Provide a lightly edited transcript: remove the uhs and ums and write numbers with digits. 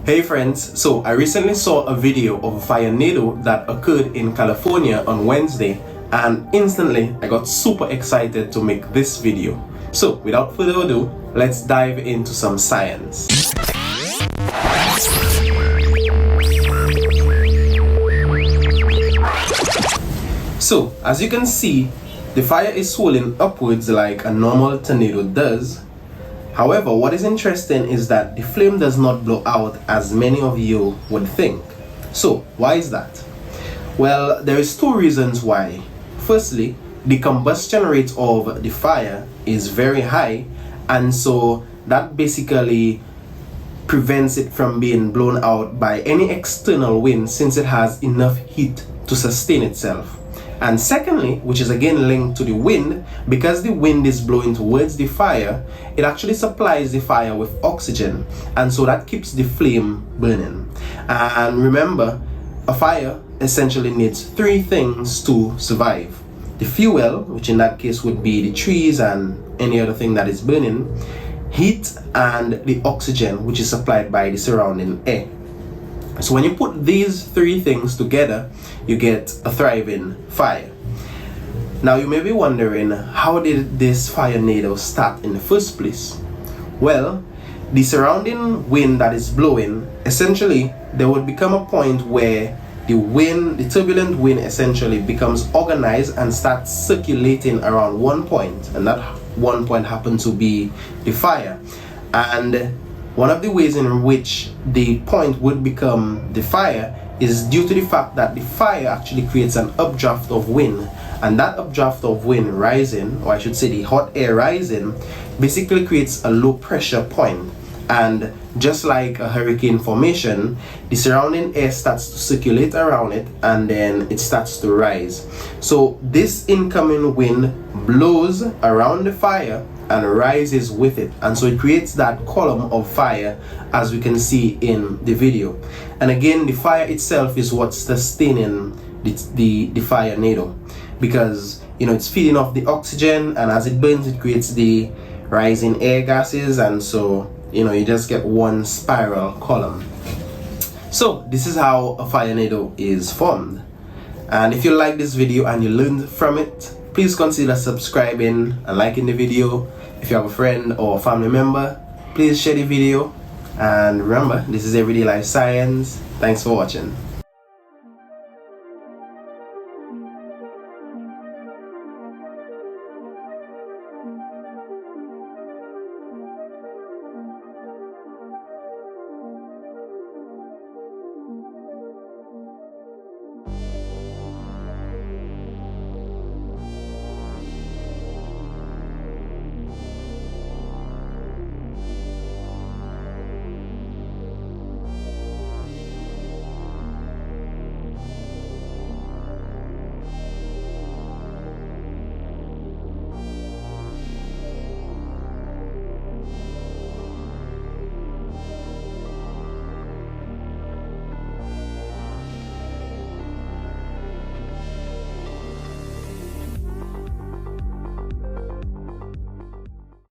Hey friends, so I recently saw a video of a Firenado that occurred in California on Wednesday, and instantly I got super excited to make this video. So without further ado, let's dive into some science. So as you can see, the fire is swirling upwards like a normal tornado does. However, what is interesting is that the flame does not blow out as many of you would think. So, why is that? Well, there is two reasons why. Firstly, the combustion rate of the fire is very high, and so that basically prevents it from being blown out by any external wind since it has enough heat to sustain itself. And secondly, which is again linked to the wind, because the wind is blowing towards the fire, it actually supplies the fire with oxygen, and so that keeps the flame burning. And remember, a fire essentially needs three things to survive: the fuel, which in that case would be the trees and any other thing that is burning, heat, and the oxygen, which is supplied by the surrounding air. So when you put these three things together, you get a thriving fire. Now you may be wondering, how did this Firenado start in the first place? Well, the surrounding wind that is blowing, essentially there would become a point where the turbulent wind essentially becomes organized and starts circulating around one point, and that one point happened to be the fire. And one of the ways in which the point would become the fire is due to the fact that the fire actually creates an updraft of wind, and that updraft of wind rising, or I should say the hot air rising, basically creates a low pressure point. And just like a hurricane formation, the surrounding air starts to circulate around it, and then it starts to rise. So this incoming wind blows around the fire and rises with it, and so it creates that column of fire as we can see in the video. And again, the fire itself is what's sustaining the Firenado, because it's feeding off the oxygen, and as it burns it creates the rising air gases, and so you just get one spiral column. So this is how a Firenado is formed. And if you like this video and you learned from it, please consider subscribing and liking the video. If you have a friend or a family member, please share the video. And remember, this is Everyday Life Science. Thanks for watching.